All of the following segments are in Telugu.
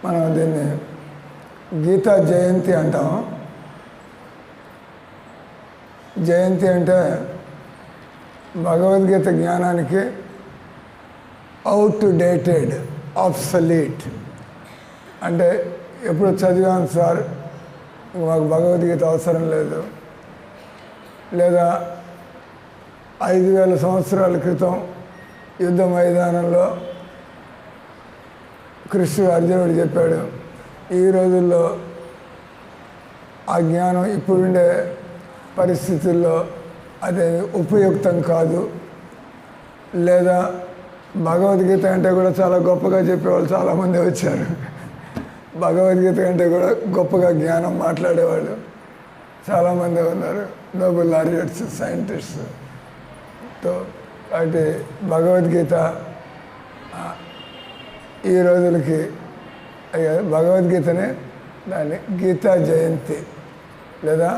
మనం దీన్ని గీతా జయంతి అంటాం. జయంతి అంటే భగవద్గీత జ్ఞానానికి అవుట్ డేటెడ్, ఆబ్సలీట్ అంటే ఎప్పుడు చదివాను సార్, మాకు భగవద్గీత అవసరం లేదు, లేదా 5000 సంవత్సరాల క్రితం యుద్ధ మైదానంలో కృష్ణుడు అర్జునుడు చెప్పాడు, ఈ రోజుల్లో ఆ జ్ఞానం ఇప్పుడుండే పరిస్థితుల్లో అది ఉపయుక్తం కాదు, లేదా భగవద్గీత అంటే కూడా చాలా గొప్పగా చెప్పేవాళ్ళు చాలామంది వచ్చారు. భగవద్గీత కంటే కూడా గొప్పగా జ్ఞానం మాట్లాడేవాళ్ళు చాలామంది ఉన్నారు, నోబెల్ లారియట్స్, సైంటిస్ట్స్. కాబట్టి భగవద్గీత ఈ రోజులకి భగవద్గీతని దాన్ని గీతా జయంతి లేదా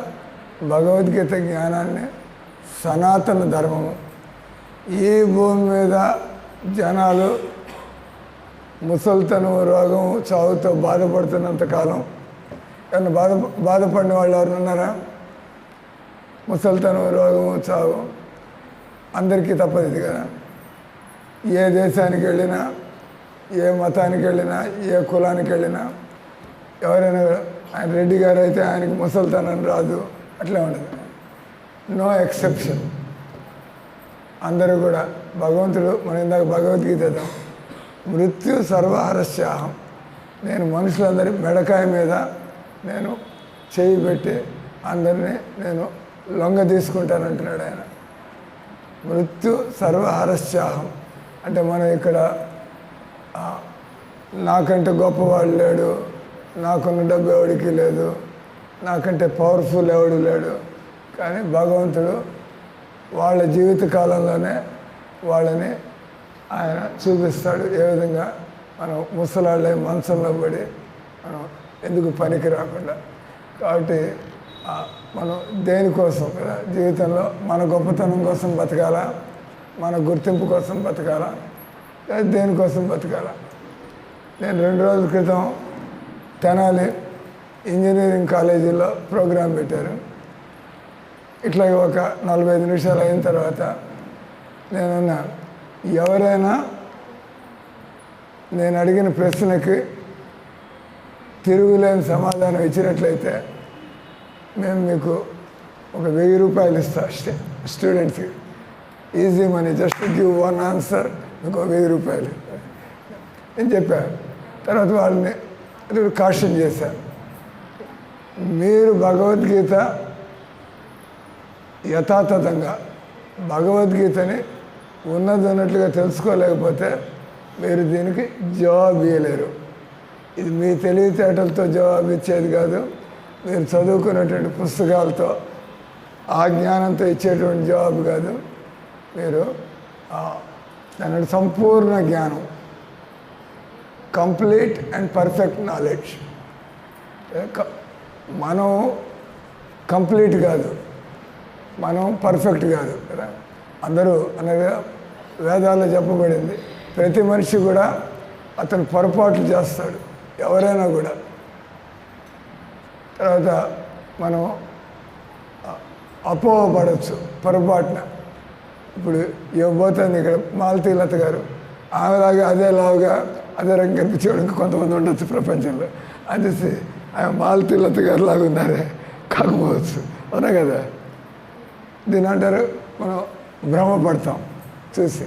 భగవద్గీత జ్ఞానాన్ని సనాతన ధర్మము. ఈ భూమి మీద జనాలు ముసలితనం, రోగం, చావుతో బాధపడుతున్నంతకాలం ఏమన్నా బాధపడిన వాళ్ళు ఎవరు ఉన్నారా? ముసలితనం, రోగము, చావు అందరికీ తప్పదు ఇది కదా. ఏ దేశానికి వెళ్ళినా, ఏ మతానికి వెళ్ళినా, ఏ కులానికి వెళ్ళినా, ఎవరైనా ఆయన రెడ్డి గారు అయితే ఆయనకి ముసలితనం రాదు, అట్లా ఉండదు. No exception. అందరూ కూడా భగవంతుడు, మనం ఇందాక భగవద్గీత మృత్యు సర్వహరస్యాహం, నేను మనుషులందరి మెడకాయ మీద నేను చేయి పెట్టి అందరినీ నేను లొంగ తీసుకుంటానంటున్నాడు ఆయన. మృత్యు సర్వహరస్యాహం అంటే మనం ఇక్కడ నాకంటే గొప్పవాడు లేడు, నాకున్న డబ్బు ఎవడికి లేదు, నాకంటే పవర్ఫుల్ ఎవడు లేడు, కానీ భగవంతుడు వాళ్ళ జీవిత కాలంలోనే వాళ్ళని ఆయన చూపిస్తాడు ఏ విధంగా మనం ముసలాళ్ళే మంచంలో పడి మనం ఎందుకు పనికి రాకుండా. కాబట్టి మనం దేనికోసం కదా జీవితంలో మన గొప్పతనం కోసం బతకాలా, మన గుర్తింపు కోసం బతకాలా, దేనికోసం బతకాలా. నేను 2 రోజుల క్రితం తెనాలి ఇంజనీరింగ్ కాలేజీలో ప్రోగ్రాం పెట్టారు. ఇట్లా ఒక 45 నిమిషాలు అయిన తర్వాత నేనన్నా, ఎవరైనా నేను అడిగిన ప్రశ్నకి తిరుగులేని సమాధానం ఇచ్చినట్లయితే మేము మీకు ఒక 1000 రూపాయలు ఇస్తాం స్టూడెంట్స్కి. Easy money, just give 1 answer, మీకు 1000 రూపాయలు నేను చెప్పాను. తర్వాత వాళ్ళని కాషన్ చేశాను, మీరు భగవద్గీత యథాతథంగా భగవద్గీతని ఉన్నట్లుగా తెలుసుకోలేకపోతే మీరు దీనికి జవాబు ఇవ్వలేరు. ఇది మీ తెలివితేటలతో జవాబు ఇచ్చేది కాదు, మీరు చదువుకున్నటువంటి పుస్తకాలతో ఆ జ్ఞానంతో ఇచ్చేటువంటి జవాబు కాదు. మీరు దాని సంపూర్ణ జ్ఞానం, కంప్లీట్ అండ్ పర్ఫెక్ట్ నాలెడ్జ్. మనం కంప్లీట్ కాదు, మనం పర్ఫెక్ట్ కాదు కదా. అందరూ అనగా వేదాల్లో చెప్పబడింది, ప్రతి మనిషి కూడా అతను పొరపాట్లు చేస్తాడు, ఎవరైనా కూడా. తర్వాత మనం అపోహపడవచ్చు పొరపాటున. ఇప్పుడు ఇవ్వబోతుంది ఇక్కడ మాలతీలత గారు, ఆమెలాగా అదే లావుగా అదే రంగు కనిపించేవాడు కొంతమంది ఉండొచ్చు ప్రపంచంలో. అనేసి ఆమె మాలతీలత గారు లాగా ఉన్నారే కాకపోవచ్చు, అవునా కదా. దీని అంటారు మనం భ్రమపడతాం చూసి.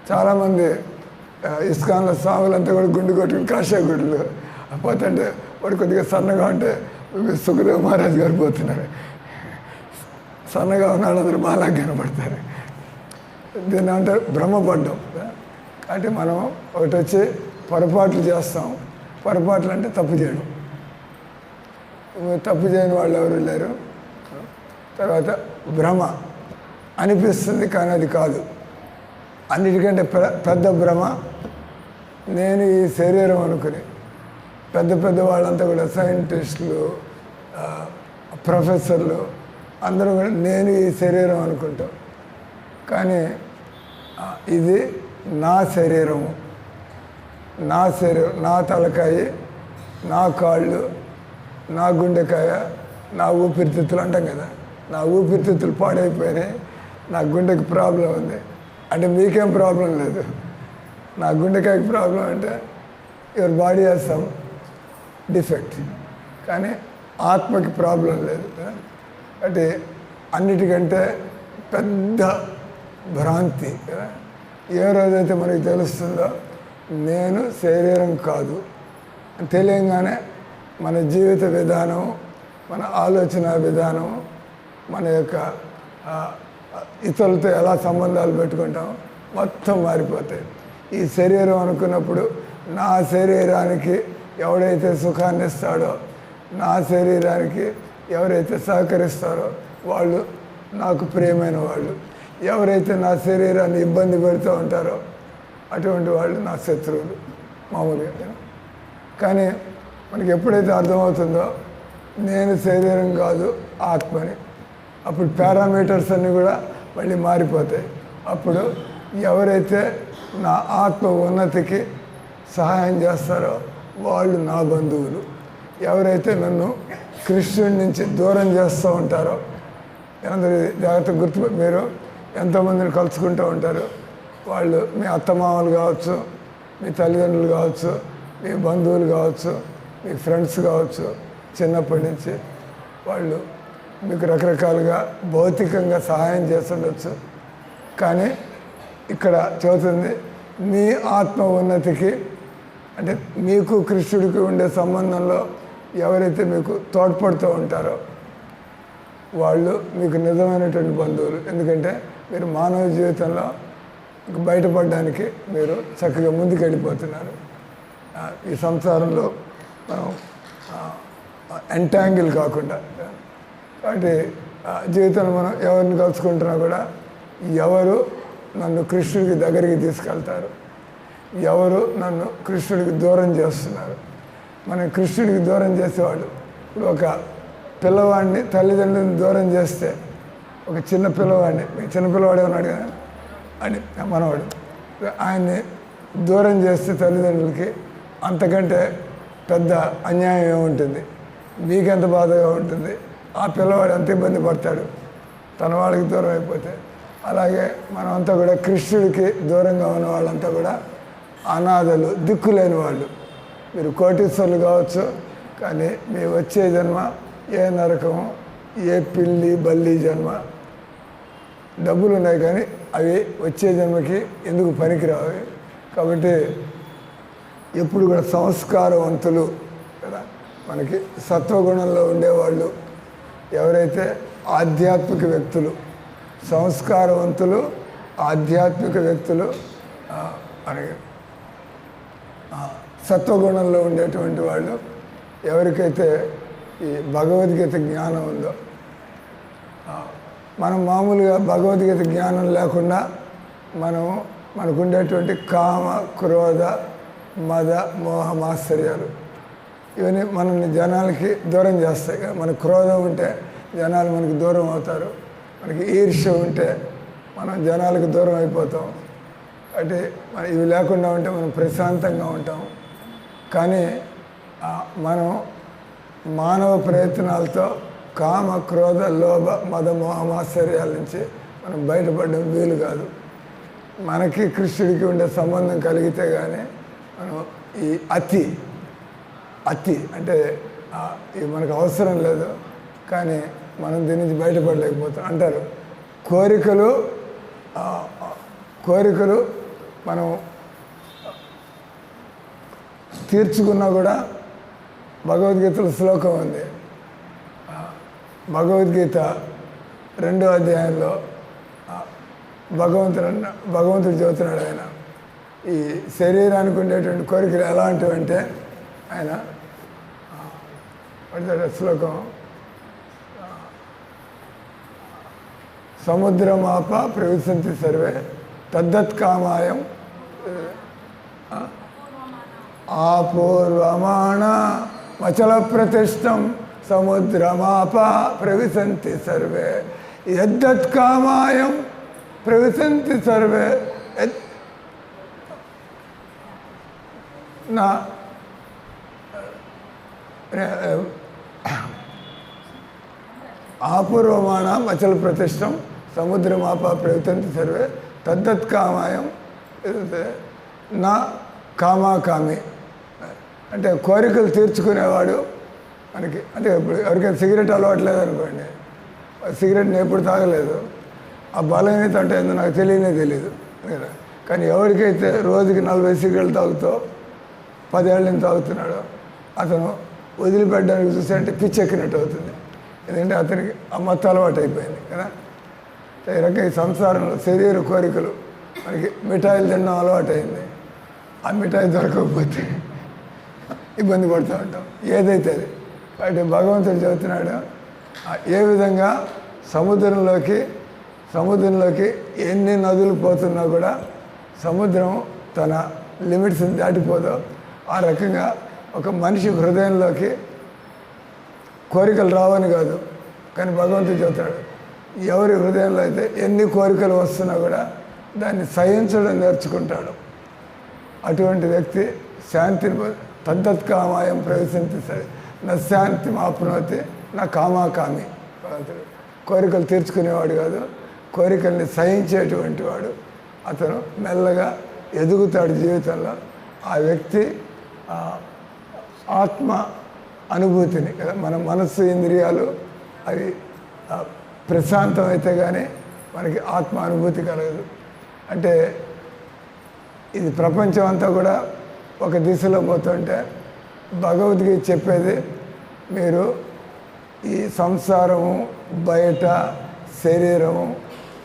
చాలామంది ఇస్కాన్లో స్వాములంతా కూడా గుండు కొట్టుకుని కాషాయ గుడ్లు పోతుంటే వాడు కొద్దిగా సన్నగా ఉంటే సుఖదేవ్ మహారాజ్ గారు పోతున్నారు, సన్నగా ఉన్నాడు అందరూ బాగా కనపడతారు. దీన్ని అంటారు భ్రమపడ్డం. అంటే మనం ఒకటి వచ్చి పొరపాట్లు చేస్తాం. పొరపాట్లు అంటే తప్పు చేయడం. తప్పు చేయని వాళ్ళు ఎవరు లేరు. తర్వాత భ్రమ అనిపిస్తుంది కానీ అది కాదు. అన్నిటికంటే పెద్ద భ్రమ నేను ఈ శరీరం అనుకుని పెద్ద వాళ్ళంతా కూడా సైంటిస్టులు, ప్రొఫెసర్లు అందరూ కూడా నేను ఈ శరీరం అనుకుంటాం. కానీ ఇది నా శరీరము, నా శరీరం, నా తలకాయ, నా కాళ్ళు, నా గుండెకాయ, నా ఊపిరితిత్తులు అంటాం కదా, నా ఊపిరితిత్తులు పాడైపోయినాయి, నా గుండెకి ప్రాబ్లం ఉంది అంటే మీకేం ప్రాబ్లం లేదు. నా గుండెకాయకి ప్రాబ్లం అంటే your body has some defect, కానీ ఆత్మకి ప్రాబ్లం లేదు. అంటే అన్నిటికంటే పెద్ద భ్రాంతి కదా, ఏ రోజైతే మనకి తెలుస్తుందో నేను శరీరం కాదు తెలియగానే మన జీవిత విధానం, మన ఆలోచన విధానం, మన యొక్క ఇతరులతో ఎలా సంబంధాలు పెట్టుకుంటాం మొత్తం మారిపోతాయి. ఈ శరీరం అనుకున్నప్పుడు నా శరీరానికి ఎవడైతే సుఖాన్ని ఇస్తాడో, నా శరీరానికి ఎవరైతే సహకరిస్తారో వాళ్ళు నాకు ప్రియమైన వాళ్ళు. ఎవరైతే నా శరీరాన్ని ఇబ్బంది పెడుతూ ఉంటారో అటువంటి వాళ్ళు నా శత్రువులు మామూలుగా. కానీ మనకి ఎప్పుడైతే అర్థమవుతుందో నేను శరీరం కాదు ఆత్మని, అప్పుడు పారామీటర్స్ అన్నీ కూడా మళ్ళీ మారిపోతాయి. అప్పుడు ఎవరైతే నా ఆత్మ ఉన్నతికి సహాయం చేస్తారో వాళ్ళు నా బంధువులు. ఎవరైతే నన్ను కృష్ణుడి నుంచి దూరం చేస్తూ ఉంటారో, అందరూ జాగ్రత్తగా గుర్తు, మీరు ఎంతోమందిని కలుసుకుంటూ ఉంటారు. వాళ్ళు మీ అత్తమామలు కావచ్చు, మీ తల్లిదండ్రులు కావచ్చు, మీ బంధువులు కావచ్చు, మీ ఫ్రెండ్స్ కావచ్చు. చిన్నప్పటి నుంచి వాళ్ళు మీకు రకరకాలుగా భౌతికంగా సహాయం చేస్తుండొచ్చు. కానీ ఇక్కడ చెబుతుంది మీ ఆత్మ ఉన్నతికి, అంటే మీకు కృష్ణుడికి ఉండే సంబంధంలో ఎవరైతే మీకు తోడ్పడుతూ ఉంటారో వాళ్ళు మీకు నిజమైనటువంటి బంధువులు. ఎందుకంటే మీరు మానవ జీవితంలో బయటపడడానికి మీరు చక్కగా ముందుకు వెళ్ళిపోతున్నారు. ఈ సంసారంలో మనం ఎంటాంగిల్ కాకుండా, కాబట్టి జీవితంలో మనం ఎవరిని కలుసుకుంటున్నా కూడా ఎవరు నన్ను కృష్ణుడికి దగ్గరికి తీసుకెళ్తారు, ఎవరు నన్ను కృష్ణుడికి దూరం చేస్తున్నారు. మనం కృష్ణుడికి దూరం చేసేవాళ్ళు, ఇప్పుడు ఒక పిల్లవాడిని తల్లిదండ్రులను దూరం చేస్తే, ఒక చిన్న పిల్లవాడిని, చిన్న పిల్లవాడే ఉన్నాడు కదా అని మనవాడు, ఆయన్ని దూరం చేస్తే తల్లిదండ్రులకి అంతకంటే పెద్ద అన్యాయం ఏముంటుంది? మీకెంత బాధగా ఉంటుంది, ఆ పిల్లవాడు ఎంత ఇబ్బంది పడతాడు తన వాళ్ళకి దూరం అయిపోతే. అలాగే మనమంతా కూడా కృష్ణుడికి దూరంగా ఉన్న వాళ్ళంతా కూడా అనాథలు, దిక్కులేని వాళ్ళు. మీరు కోటీశ్వరులు కావచ్చు, కానీ మీ వచ్చే జన్మ ఏ నరకము, ఏ పిల్లి బల్లి జన్మ. డబ్బులు ఉన్నాయి కానీ అవి వచ్చే జన్మకి ఎందుకు పనికిరావు. కాబట్టి ఎప్పుడు కూడా సంస్కారవంతులు కదా, మనకి సత్వగుణంలో ఉండేవాళ్ళు ఎవరైతే ఆధ్యాత్మిక వ్యక్తులు, సంస్కారవంతులు ఆధ్యాత్మిక వ్యక్తులు అని సత్వగుణంలో ఉండేటువంటి వాళ్ళు ఎవరికైతే ఈ భగవద్గీత జ్ఞానం ఉందో, మనం మామూలుగా భగవద్గీత జ్ఞానం లేకుండా మనకు ఉండేటువంటి కామ, క్రోధ, మద, మోహ, మాత్సర్యాలు ఇవన్నీ మనల్ని జనాలకి దూరం చేస్తాయి. మనకు క్రోధం ఉంటే జనాలు మనకి దూరం అవుతారు, మనకి ఈర్ష్య ఉంటే మనం జనాలకు దూరం అయిపోతాం. అంటే ఇవి లేకుండా ఉంటే మనం ప్రశాంతంగా ఉంటాం. కానీ మనం మానవ ప్రయత్నాలతో కామ, క్రోధ, లోభ, మద, మోహ, మాత్సర్యాల నుంచి మనం బయటపడడం వీలు కాదు. మనకి కృష్ణుడికి ఉండే సంబంధం కలిగితే కానీ మనం ఈ అతి అంటే ఇది మనకు అవసరం లేదు, కానీ మనం దీని నుంచి బయటపడలేకపోతాం. అంటారు కోరికలు మనం తీర్చుకున్నా కూడా భగవద్గీతలో శ్లోకం ఉంది. భగవద్గీత 2వ అధ్యాయంలో భగవంతుడు చెబుతున్నాడు. ఆయన ఈ శరీరానికి ఉండేటువంటి కోరికలు ఎలాంటివంటే ఆయన శ్లోకం సముద్రమాప ప్రవిశంతి సర్వే తద్దత్కామాయం ఆపూర్వమాణ మచల ప్రతిష్టం సముద్రమాప ప్రవిశంతి సర్వే యద్దత్కామాయం ప్రవిశంతి సర్వే నా ఆపూర్వమాణం అచల ప్రతిష్టం సముద్రమాప ప్రయుతంతి సర్వే తద్దత్ కామాయం నా కామాకామి. అంటే కోరికలు తీర్చుకునేవాడు మనకి. అంటే ఇప్పుడు ఎవరికైనా సిగరెట్ అలవాటు లేదనుకోండి, సిగరెట్ని ఎప్పుడు తాగలేదు, ఆ బలహీనత అంటే ఏందో నాకు తెలియదు కదా. కానీ ఎవరికైతే రోజుకి 40 సిగరెట్లు తాగుతో 10 ఏళ్ళ నుంచి తాగుతున్నాడో అతను వదిలిపెట్టడానికి చూస్తే అంటే పిచ్చెక్కినట్టు అవుతుంది. ఎందుకంటే అతనికి ఆ మొత్తం అలవాటు అయిపోయింది కదా. ఈ రకంగా ఈ సంసారంలో శరీర కోరికలు మనకి మిఠాయిలు తినడం అలవాటు అయింది. ఆ మిఠాయి దొరకకపోతే ఇబ్బంది పడుతూ ఉంటాం, ఏదైతే అది. కాబట్టి భగవంతుడు చెబుతున్నాడు ఏ విధంగా సముద్రంలోకి ఎన్ని నదులు పోతున్నా కూడా సముద్రం తన లిమిట్స్ని దాటిపోదో ఆ రకంగా ఒక మనిషి హృదయంలోకి కోరికలు రావని కాదు, కానీ భగవంతుడు చెబుతున్నాడు ఎవరి హృదయంలో అయితే ఎన్ని కోరికలు వస్తున్నా కూడా దాన్ని సహించడం నేర్చుకుంటాడు. అటువంటి వ్యక్తి శాంతిని తద్దత్కామాయం ప్రవేశించి సరే నా శాంతి మాప్నోతి నా కామాకామి. భగవంతుడు కోరికలు తీర్చుకునేవాడు కాదు, కోరికల్ని సహించేటువంటి వాడు. అతను మెల్లగా ఎదుగుతాడు జీవితంలో. ఆ వ్యక్తి ఆత్మ అనుభూతిని కదా, మన మనస్సు ఇంద్రియాలు అవి ప్రశాంతం అయితే కానీ మనకి ఆత్మ అనుభూతి కలగదు. అంటే ఇది ప్రపంచం అంతా కూడా ఒక దిశలో పోతుంటే భగవద్గీత చెప్పేది మీరు ఈ సంసారము, బయట శరీరము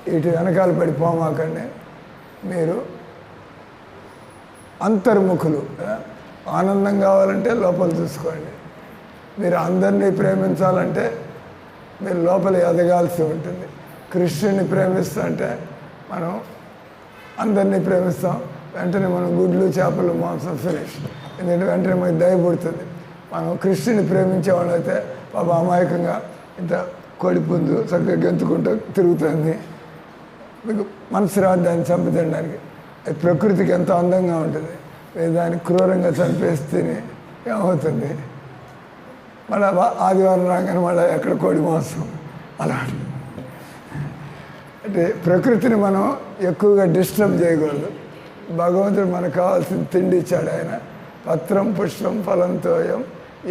వీటి వెనకాల పడిపోమాకండి, మీరు అంతర్ముఖులు. ఆనందం కావాలంటే లోపల చూసుకోండి. మీరు అందరినీ ప్రేమించాలంటే మీరు లోపల ఎదగాల్సి ఉంటుంది. కృష్ణుని ప్రేమిస్తుంటే మనం అందరినీ ప్రేమిస్తాం, వెంటనే మనం గుడ్లు చేపలు మాంసం ఫినిష్. ఎందుకంటే వెంటనే మనకి దయ పుడుతుంది. మనం కృష్ణుని ప్రేమించేవాళ్ళు అయితే పాప అమాయకంగా ఇంత కోడిపుంజు చక్కగా గెంతుకుంటూ తిరుగుతుంది, మీకు మనసు రాదు దాన్ని చంపుతుండడానికి. అది ప్రకృతికి ఎంతో అందంగా ఉంటుంది, దాన్ని క్రూరంగా చంపేస్తే ఏమవుతుంది? మళ్ళీ ఆదివారం రాగానే మళ్ళీ ఎక్కడ కోడి మాంసం అలా. అంటే ప్రకృతిని మనం ఎక్కువగా డిస్టర్బ్ చేయకూడదు. భగవంతుడు మనకు కావాల్సిన తిండి ఇచ్చాడు. ఆయన పత్రం పుష్పం ఫలంతోయం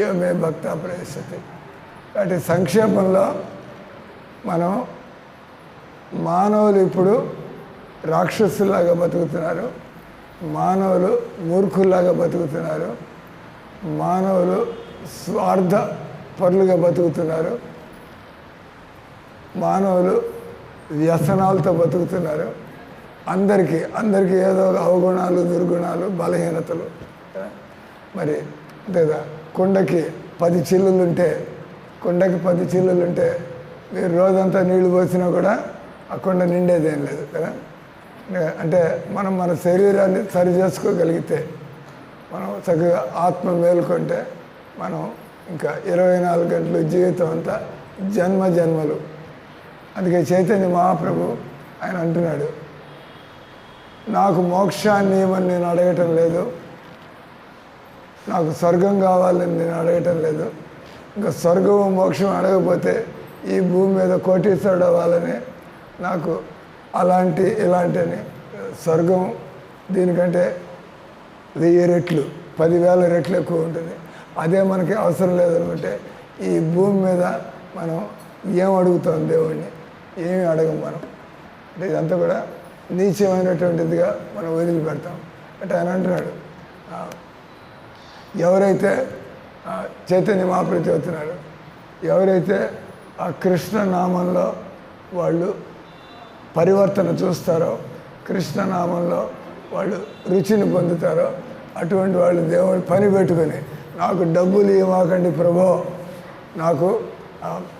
యోమే భక్త ప్రవేశతి. కాబట్టి సంక్షేపంలో మనం మానవులు ఇప్పుడు రాక్షసులాగా బతుకుతున్నారు, మానవులు మూర్ఖుల్లాగా బతుకుతున్నారు, మానవులు స్వార్థ పరులుగా బతుకుతున్నారు, మానవులు వ్యసనాలతో బతుకుతున్నారు. అందరికీ ఏదో ఒక అవగుణాలు, దుర్గుణాలు, బలహీనతలు. మరి అంతేదా, కుండకి 10 చిల్లులుంటే మీరు రోజంతా నీళ్లు పోసినా కూడా ఆ కుండ నిండేదేం లేదు కదా. అంటే మనం మన శరీరాన్ని సరి చేసుకోగలిగితే, మనం చక్కగా ఆత్మ మేలుకుంటే మనం ఇంకా 24 గంటలు జీవితం అంతా జన్మలు. అందుకే చైతన్య మహాప్రభు ఆయన అంటున్నాడు, నాకు మోక్షాన్ని ఏమని నేను అడగటం లేదు, నాకు స్వర్గం కావాలని నేను అడగటం లేదు, ఇంకా స్వర్గం మోక్షం అడగకపోతే ఈ భూమి మీద కోటీశ్వరుడు అవ్వాలని నాకు ఇలాంటి అని. స్వర్గం దీనికంటే 1000 రెట్లు 10,000 రెట్లు ఎక్కువ ఉంటుంది. అదే మనకి అవసరం లేదనుకుంటే ఈ భూమి మీద మనం ఏం అడుగుతాం దేవుణ్ణి? ఏమి అడగం మనం. అంటే ఇదంతా కూడా నీచమైనటువంటిదిగా మనం వదిలిపెడతాం. అంటే ఆయన అంటున్నాడు, ఎవరైతే చైతన్య మహాప్రభు చెబుతున్నాడు, ఎవరైతే ఆ కృష్ణ నామంలో వాళ్ళు పరివర్తన చూస్తారో, కృష్ణ నామంలో వాళ్ళు రుచిని పొందుతారో, అటువంటి వాళ్ళు దేవుడు పని పెట్టుకొని నాకు డబ్బులు ఇవ్వకండి ప్రభో, నాకు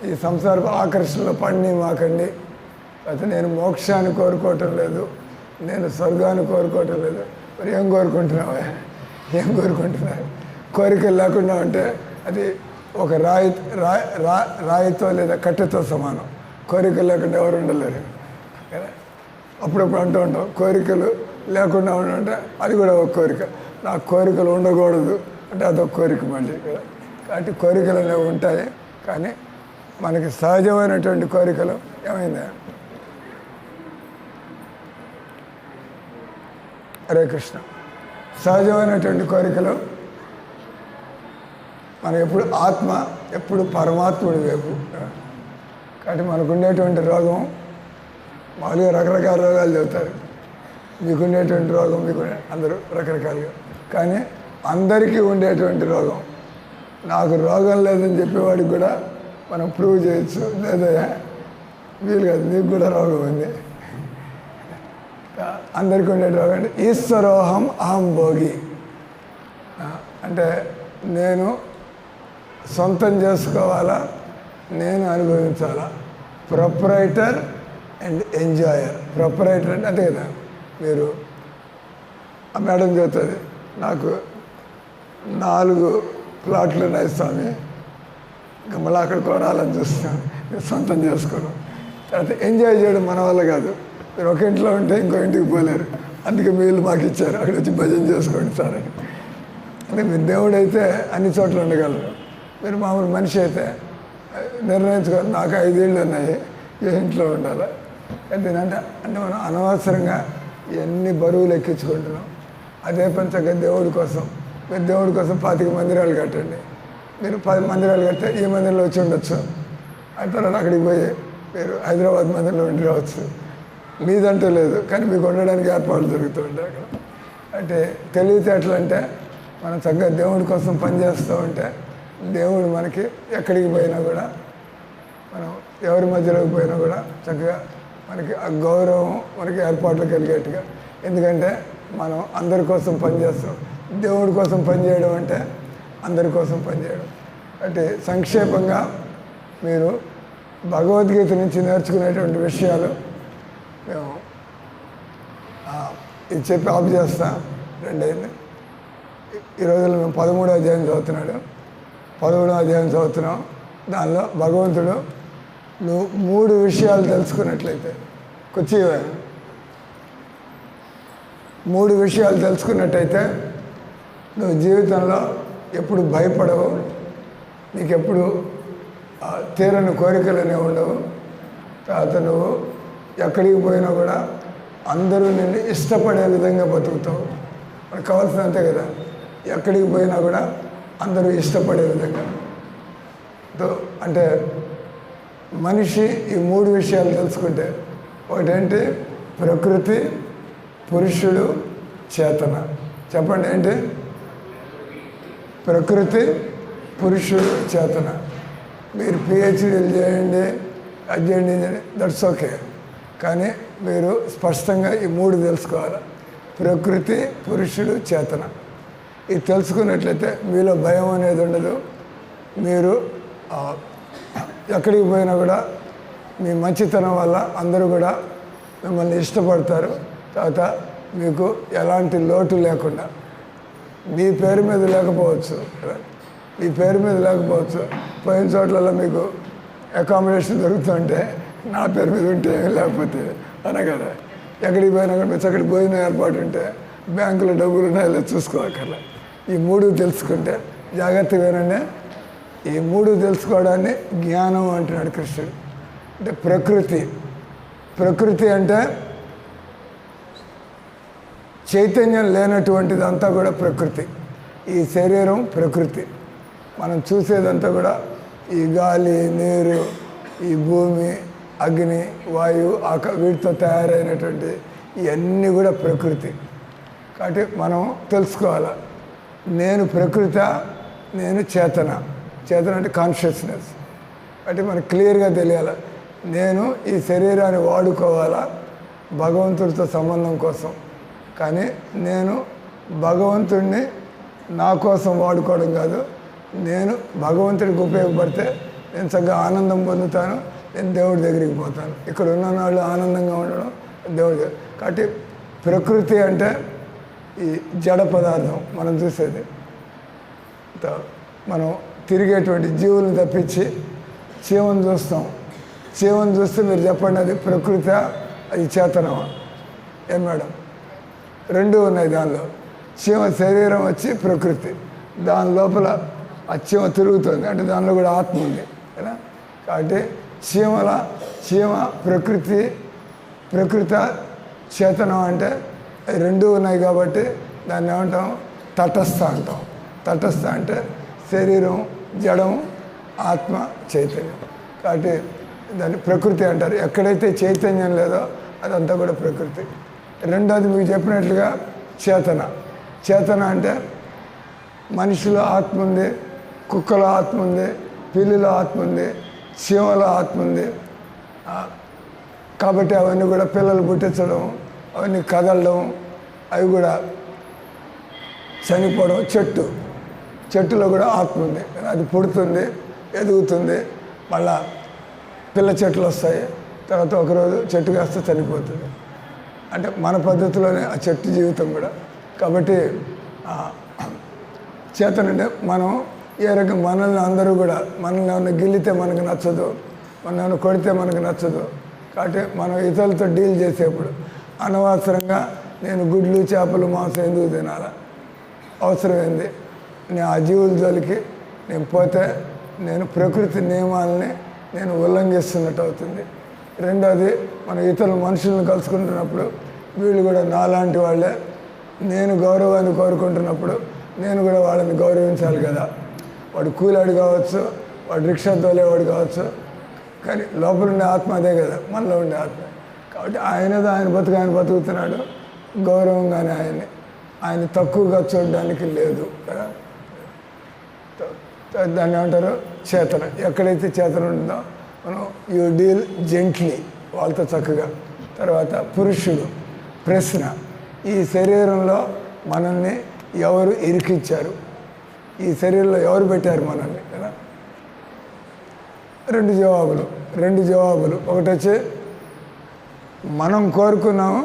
ఈ సంసార ఆకర్షణలో పడిని మాకండి, అయితే నేను మోక్షాన్ని కోరుకోవటం లేదు, నేను స్వర్గాన్ని కోరుకోవటం లేదు. మరి ఏం కోరుకుంటున్నావా? కోరికలు లేకుండా ఉంటే అది ఒక రాయితో లేదా కట్టెతో సమానం. కోరికలు లేకుండా ఎవరు ఉండలేరు కదా. అప్పుడప్పుడు అంటూ ఉంటాం, కోరికలు లేకుండా ఉండాలంటే అది కూడా ఒక కోరిక. నాకు కోరికలు ఉండకూడదు అంటే అదొక కోరిక మళ్ళీ కదా. కాబట్టి కోరికలు అనేవి ఉంటాయి, కానీ మనకి సహజమైనటువంటి కోరికలు ఏమైంది? హరే కృష్ణ. సహజమైనటువంటి కోరికలు మనకి ఎప్పుడు ఆత్మ ఎప్పుడు పరమాత్ముడి వైపు. కాబట్టి మనకు ఉండేటువంటి రోగం మామూలుగా రకరకాల రోగాలు చెబుతారు. మీకుండేటువంటి రోగం మీకు అందరూ రకరకాలుగా, కానీ అందరికీ ఉండేటువంటి రోగం. నాకు రోగం లేదని చెప్పేవాడికి కూడా మనం ప్రూవ్ చేయొచ్చు, లేదా వీలు కాదు నీకు కూడా రోగం ఉంది. అందరికీ ఉండే రోగం అంటే ఈశ్వరోహం అహం భోగి, అంటే నేను సొంతం చేసుకోవాలా, నేను అనుభవించాలా. Proprietor and enjoyer. ప్రొపరైటర్ అంటే అంతే కదా, మీరు ఆ మేడం చెబుతుంది నాకు 4 ప్లాట్లు ఉన్నాయి స్వామి, ఇంకా మళ్ళీ అక్కడ కొనాలని చూస్తాను, నేను సొంతం చేసుకోను. తర్వాత ఎంజాయ్ చేయడం మన వల్ల కాదు. మీరు ఒక ఇంట్లో ఉంటే ఇంకో ఇంటికి పోలేరు, అందుకే మీరు మాకు ఇచ్చారు, అక్కడ వచ్చి భజన చేసుకోండి సార్ అని. అంటే మీరు దేవుడైతే అన్ని చోట్ల ఉండగలరు. మీరు మామూలు మనిషి అయితే నిర్ణయించుకోవాలి, నాకు 5 ఏళ్ళు ఉన్నాయి, ఏ ఇంట్లో ఉండాలి. ఏంటంటే అంటే మనం అనవసరంగా ఎన్ని బరువులు ఎక్కించుకుంటున్నాం. అదే పంచగా దేవుడి కోసం, మీరు దేవుడి కోసం 25 మందిరాలు కట్టండి. మీరు 10 మందిరాలు కడితే ఈ మందిరంలో వచ్చి ఉండొచ్చు, ఆ తర్వాత అక్కడికి పోయి మీరు హైదరాబాద్ మందిరంలో ఉండి రావచ్చు. మీదంటూ లేదు, కానీ మీకు ఉండడానికి ఏర్పాట్లు జరుగుతూ ఉంటాయి అక్కడ. అంటే తెలివితేటలు అంటే మనం చక్కగా దేవుడి కోసం పనిచేస్తూ ఉంటే దేవుడు మనకి ఎక్కడికి పోయినా కూడా, మనం ఎవరి మధ్యలోకి పోయినా కూడా చక్కగా మనకి ఆ గౌరవం మనకి ఏర్పాట్లు కలిగేట్టుగా. ఎందుకంటే మనం అందరి కోసం పనిచేస్తాం. దేవుడి కోసం పనిచేయడం అంటే అందరి కోసం పనిచేయడం. అంటే సంక్షేపంగా మీరు భగవద్గీత నుంచి నేర్చుకునేటువంటి విషయాలు మేము ఇది చెప్పి ఆఫ్ చేస్తా. 2 అయింది. ఈ రోజుల్లో మేము 13వ అధ్యాయం చదువుతున్నాడు. 13వ అధ్యాయం చదువుతున్నాం. దానిలో భగవంతుడు నువ్వు 3 విషయాలు తెలుసుకున్నట్లయితే, 3 విషయాలు తెలుసుకున్నట్టయితే నువ్వు జీవితంలో ఎప్పుడు భయపడవు, నీకెప్పుడు తీరని కోరికలు అనేవి ఉండవు. తర్వాత నువ్వు ఎక్కడికి పోయినా కూడా అందరూ నిన్ను ఇష్టపడే విధంగా బతుకుతావు. మనకు కావాల్సినంతే కదా, ఎక్కడికి పోయినా కూడా అందరూ ఇష్టపడే విధంగా. అంటే మనిషి ఈ 3 విషయాలు తెలుసుకుంటే, ఒకటేంటి ప్రకృతి, పురుషుడు, చేతన. చెప్పండి ఏంటి? ప్రకృతి, పురుషుడు, చేతన. మీరు పిహెచ్డీలు చేయండి, అది చేయండి, దట్స్ ఓకే, కానీ మీరు స్పష్టంగా ఈ 3 తెలుసుకోవాలి. ప్రకృతి, పురుషుడు, చేతన. ఇది తెలుసుకున్నట్లయితే మీలో భయం అనేది ఉండదు. మీరు ఎక్కడికి పోయినా కూడా మీ మంచితనం వల్ల అందరూ కూడా మిమ్మల్ని ఇష్టపడతారు. తర్వాత మీకు ఎలాంటి లోటు లేకుండా, మీ పేరు మీద లేకపోవచ్చు, మీ పేరు మీద లేకపోవచ్చు, పోయిన చోట్లలో మీకు అకామిడేషన్ దొరుకుతుంటే నా పేరు మీద ఉంటే లేకపోతే అనే కదా. ఎక్కడికి పోయినా కూడా మీరు అక్కడికి భోజనం ఏర్పాటు ఉంటే బ్యాంకులో డబ్బులు ఉన్నాయో చూసుకోవాలి. ఈ 3 తెలుసుకుంటే జాగ్రత్తగా వినండి. ఈ 3 తెలుసుకోవడాన్ని జ్ఞానం అంటున్నాడు కృష్ణుడు. అంటే ప్రకృతి అంటే చైతన్యం లేనటువంటిదంతా కూడా ప్రకృతి. ఈ శరీరం ప్రకృతి. మనం చూసేదంతా కూడా ఈ గాలి, నీరు, ఈ భూమి, అగ్ని, వాయువు, వీటితో తయారైనటువంటి ఇవన్నీ కూడా ప్రకృతి. కాబట్టి మనం తెలుసుకోవాలి, నేను ప్రకృత, నేను చేతన. చేతన అంటే కాన్షియస్నెస్. అంటే మనకు క్లియర్గా తెలియాలి, నేను ఈ శరీరాన్ని వాడుకోవాలా భగవంతుడితో సంబంధం కోసం, కానీ నేను భగవంతుడిని నా కోసం వాడుకోవడం కాదు. నేను భగవంతుడికి ఉపయోగపడితే నేను చక్కగా ఆనందం పొందుతాను, నేను దేవుడి దగ్గరికి పోతాను. ఇక్కడ ఉన్న వాళ్ళు ఆనందంగా ఉండడం దేవుడి దగ్గర. కాబట్టి ప్రకృతి అంటే ఈ జడ పదార్థం మనం చూసేది. మనం తిరిగేటువంటి జీవులను తప్పించి చీమను చూస్తాం. చీమను చూస్తే మీరు చెప్పండి, అది ప్రకృతి, అది చేతనమా? ఏం మేడం? రెండు ఉన్నాయి దానిలో. చీమ శరీరం వచ్చి ప్రకృతి, దాని లోపల ఆ చీమ తిరుగుతుంది అంటే దానిలో కూడా ఆత్మ ఉంది కదా. కాబట్టి చీమ ప్రకృత చేతనం అంటే రెండు ఉన్నాయి కాబట్టి దాన్ని ఏమంటాం? తటస్థ అంటాం. తటస్థ అంటే శరీరం జడం, ఆత్మ చైతన్యం. కాబట్టి దాన్ని ప్రకృతి అంటారు. ఎక్కడైతే చైతన్యం లేదో అదంతా కూడా ప్రకృతి. రెండోది మీకు చెప్పినట్లుగా చేతన అంటే మనిషిలో ఆత్మ ఉంది, కుక్కలో ఆత్మ ఉంది, పిల్లిలో ఆత్మ ఉంది, చీమలో ఆత్మ ఉంది. కాబట్టి అవన్నీ కూడా పిల్లలు పుట్టించడం, అవన్నీ కదలడం, అవి కూడా చనిపోవడం. చెట్టులో కూడా ఆత్మ ఉంది, అది పుడుతుంది, ఎదుగుతుంది, మళ్ళా పిల్ల చెట్లు వస్తాయి, తర్వాత ఒకరోజు చెట్టు కాస్త చనిపోతుంది. అంటే మన పద్ధతిలోనే ఆ చెట్టు జీవితం కూడా. కాబట్టి చేతనంటే మనం ఏ రకం మనల్ని అందరూ కూడా మనల్ని ఏమైనా గిల్లితే మనకు నచ్చదు, మనం ఏమైనా కొడితే మనకు నచ్చదు. కాబట్టి మనం ఇతరులతో డీల్ చేసేప్పుడు అనవసరంగా నేను గుడ్లు చేపలు మాంసం ఎందుకు తినాలా, అవసరం ఏంది, నేను ఆ జీవుల జోలికి నేను పోతే నేను ప్రకృతి నియమాలని నేను ఉల్లంఘిస్తున్నట్టు అవుతుంది. రెండోది మనం ఇతర మనుషులను కలుసుకుంటున్నప్పుడు వీళ్ళు కూడా నాలాంటి వాళ్ళే, నేను గౌరవాన్ని కోరుకుంటున్నప్పుడు నేను కూడా వాళ్ళని గౌరవించాలి కదా. వాడు కూలాడు కావచ్చు, వాడు రిక్షా తోలేవాడు కావచ్చు, కానీ లోపల ఉండే ఆత్మ అదే కదా, మనలో ఉండే ఆత్మ. కాబట్టి ఆయన బతుకుతున్నాడు, గౌరవంగానే ఆయన తక్కువగా చూడడానికి లేదు కదా. దాన్ని ఏమంటారు? చేతన. ఎక్కడైతే చేతన ఉంటుందో మనం యూ డీల్ జెంట్లీ వాళ్ళతో చక్కగా. తర్వాత పురుషుడు. ప్రశ్న, ఈ శరీరంలో మనల్ని ఎవరు ఇరికిచ్చారు, ఈ శరీరంలో ఎవరు పెట్టారు మనల్ని కదా. రెండు జవాబులు. ఒకటి వచ్చి మనం కోరుకున్నాము,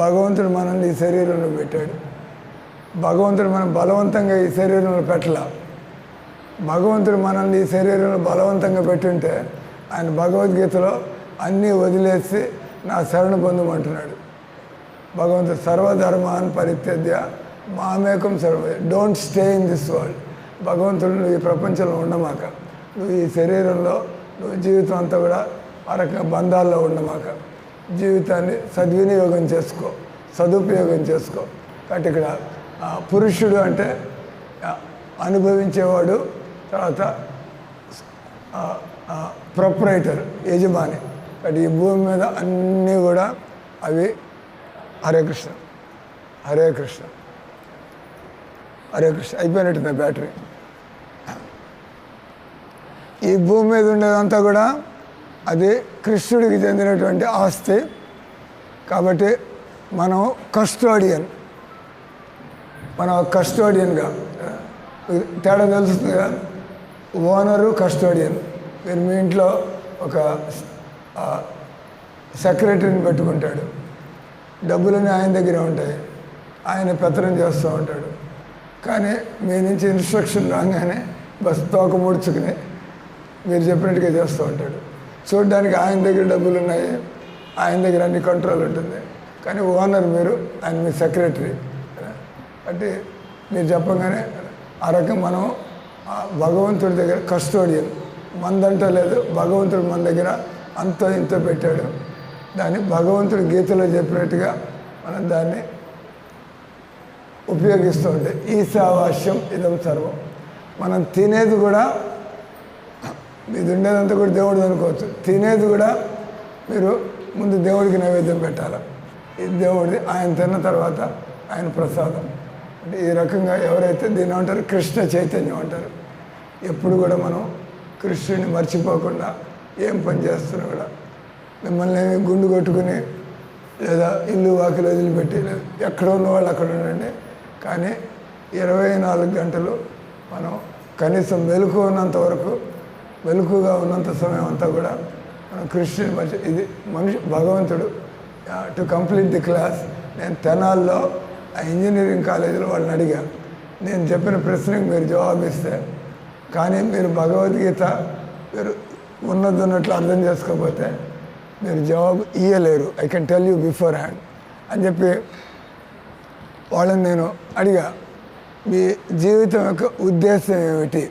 భగవంతుడు మనల్ని ఈ శరీరంలో పెట్టాడు. భగవంతుడు మనం బలవంతంగా ఈ శరీరంలో పెట్టలా. భగవంతుడు మనల్ని ఈ శరీరంలో బలవంతంగా పెట్టుంటే ఆయన భగవద్గీతలో అన్నీ వదిలేసి నా శరణ పొందమంటున్నాడు. భగవంతుడు సర్వధర్మాన్ పరిత్యజ్య మామేకం సర్వ, don't stay in this world. భగవంతుడు నువ్వు ఈ ప్రపంచంలో ఉండమాక, నువ్వు ఈ శరీరంలో నువ్వు జీవితం అంతా కూడా ఆ రకంగా బంధాల్లో ఉండమాక, జీవితాన్ని సద్వినియోగం చేసుకో, సదుపయోగం చేసుకో. కాబట్టి ఇక్కడ పురుషుడు అంటే అనుభవించేవాడు, తర్వాత ప్రొపరైటర్ యజమాని. కాబట్టి ఈ భూమి మీద అన్నీ కూడా అవి హరే కృష్ణ అయిపోయినట్టుంది బ్యాటరీ. ఈ భూమి మీద ఉండేదంతా కూడా అది కృష్ణుడికి చెందినటువంటి ఆస్తి. కాబట్టి మనం కస్టోడియన్గా తేడా తెలుస్తుంది కదా. Owner, custodian. మీరు మీ ఇంట్లో ఒక సెక్రటరీని పెట్టుకుంటాడు, డబ్బులన్నీ ఆయన దగ్గరే ఉంటాయి, ఆయన పెత్తనం చేస్తూ ఉంటాడు. కానీ మీ నుంచి ఇన్స్ట్రక్షన్ రాగానే బస్ తోక ముడుచుకుని మీరు చెప్పినట్టుగా చేస్తూ ఉంటాడు. చూడడానికి ఆయన దగ్గర డబ్బులు ఉన్నాయి, ఆయన దగ్గర అన్ని కంట్రోల్ ఉంటుంది, కానీ ఓనర్ మీరు, ఆయన మీ సెక్రటరీ. అంటే మీరు చెప్పగానే ఆ రకం మనం భగవంతుడి దగ్గర కస్టోడియన్. మందంట లేదు, భగవంతుడు మన దగ్గర అంతో ఇంతో పెట్టాడు. దాన్ని భగవంతుడు గీతలో చెప్పినట్టుగా మనం దాన్ని ఉపయోగిస్తూ ఉంటే ఈశావాస్యం ఇదం సర్వం. మనం తినేది కూడా, ఇది ఉండేదంతా కూడా దేవుడిది అనుకోవచ్చు, తినేది కూడా మీరు ముందు దేవుడికి నైవేద్యం పెట్టాలి. ఇది దేవుడిది, ఆయన తిన్న తర్వాత ఆయన ప్రసాదం. అంటే ఈ రకంగా ఎవరైతే దీన్ని అంటారు కృష్ణ చైతన్యం అంటారు. ఎప్పుడు కూడా మనం కృష్ణుడిని మర్చిపోకుండా ఏం పని చేస్తున్నా కూడా, మిమ్మల్ని గుండు కొట్టుకుని లేదా ఇల్లు వాకిలు వదిలిపెట్టి ఎక్కడ ఉన్న వాళ్ళు అక్కడ ఉండండి, కానీ 24 గంటలు మనం కనీసం మెలకుగా ఉన్నంత సమయం అంతా కూడా మనం కృష్ణుని మర్చి, ఇది భగవంతుడు. టు కంప్లీట్ ది క్లాస్, నేను తెనాల్లో ఆ ఇంజనీరింగ్ కాలేజీలో వాళ్ళని అడిగాను, నేను చెప్పిన ప్రశ్నకు మీరు జవాబిస్తే, కానీ మీరు భగవద్గీత మీరు ఉన్నట్లు అర్థం చేసుకోకపోతే మీరు జవాబు ఇయ్యలేరు, I can tell you beforehand అని చెప్పి వాళ్ళని నేను అడిగా, మీ జీవితం యొక్క ఉద్దేశం ఏమిటి?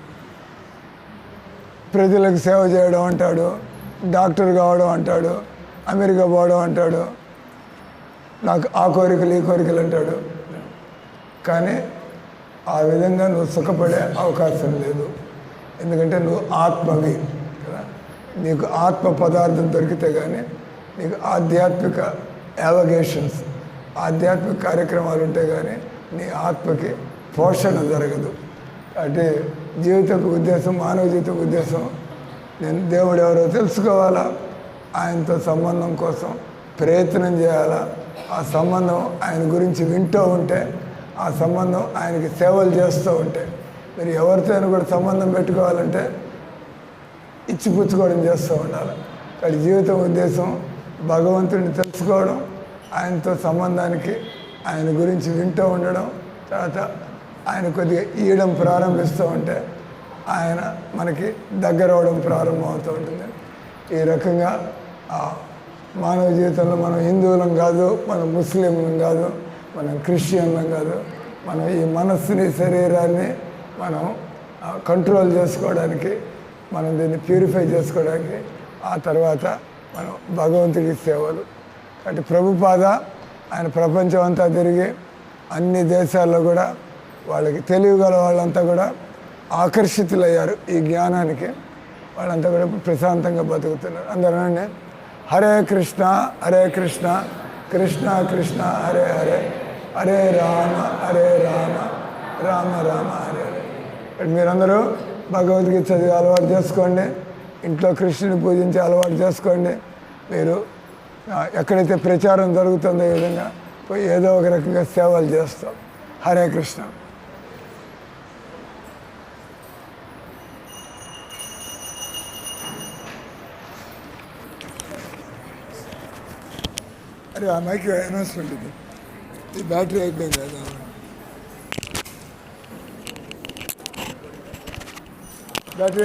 ప్రజలకు సేవ చేయడం అంటాడు, డాక్టర్ కావడం అంటాడు, అమెరికా పోవడం అంటాడు, నాకు ఆ కోరికలు ఈ కోరికలు అంటాడు. కానీ ఆ విధంగా నువ్వు సుఖపడే అవకాశం లేదు. ఎందుకంటే నువ్వు ఆత్మవి కదా. నీకు ఆత్మ పదార్థం దొరికితే కానీ నీకు ఆధ్యాత్మిక యావగేషన్స్, ఆధ్యాత్మిక కార్యక్రమాలు ఉంటే కానీ నీ ఆత్మకి పోషణ జరగదు. అంటే జీవితపు ఉద్దేశం, మానవ జీవిత ఉద్దేశం, నేను దేవుడు ఎవరో తెలుసుకోవాలా, ఆయనతో సంబంధం కోసం ప్రయత్నం చేయాలా, ఆ సంబంధం ఆయన గురించి వింటూ ఉంటే, ఆ సంబంధం ఆయనకి సేవలు చేస్తూ ఉంటే, మీరు ఎవరితో కూడా సంబంధం పెట్టుకోవాలంటే ఇచ్చిపుచ్చుకోవడం చేస్తూ ఉండాలి. కానీ జీవితం ఉద్దేశం భగవంతుడిని తెలుసుకోవడం, ఆయనతో సంబంధానికి ఆయన గురించి వింటూ ఉండడం, తర్వాత ఆయన కొద్దిగా ఇయ్యడం ప్రారంభిస్తూ ఉంటే ఆయన మనకి దగ్గర అవడం ప్రారంభం అవుతూ ఉంటుంది. ఈ రకంగా మానవ జీవితంలో మనం హిందువులం కాదు, మనం ముస్లింలం కాదు, మనం క్రిస్టియన్లం కాదు. మనం ఈ మనస్సుని, శరీరాన్ని మనం కంట్రోల్ చేసుకోవడానికి, మనం దీన్ని ప్యూరిఫై చేసుకోవడానికి, ఆ తర్వాత మనం భగవంతుడికి సేవలు. కాబట్టి ప్రభుపాద ఆయన ప్రపంచం అంతా తిరిగి అన్ని దేశాల్లో కూడా వాళ్ళకి తెలియగల వాళ్ళంతా కూడా ఆకర్షితులయ్యారు ఈ జ్ఞానానికి. వాళ్ళంతా కూడా ప్రశాంతంగా బతుకుతున్నారు. అందరూ హరే కృష్ణ హరే కృష్ణ కృష్ణ కృష్ణ హరే హరే, హరే రామ హరే రామ రామ రామ హరే హరే. మీరందరూ భగవద్గీత చదివి అలవాటు చేసుకోండి, ఇంట్లో కృష్ణుని పూజించి అలవాటు చేసుకోండి. మీరు ఎక్కడైతే ప్రచారం జరుగుతుందో ఈ విధంగా పోయి ఏదో ఒక రకంగా సేవలు చేస్తాం. హరే కృష్ణ. అరే ఆ మైక్ అనౌన్స్మెంట్ ఇది, ఈ బ్యాటరీ అయిపోయింది కదా. బ్యాటరీ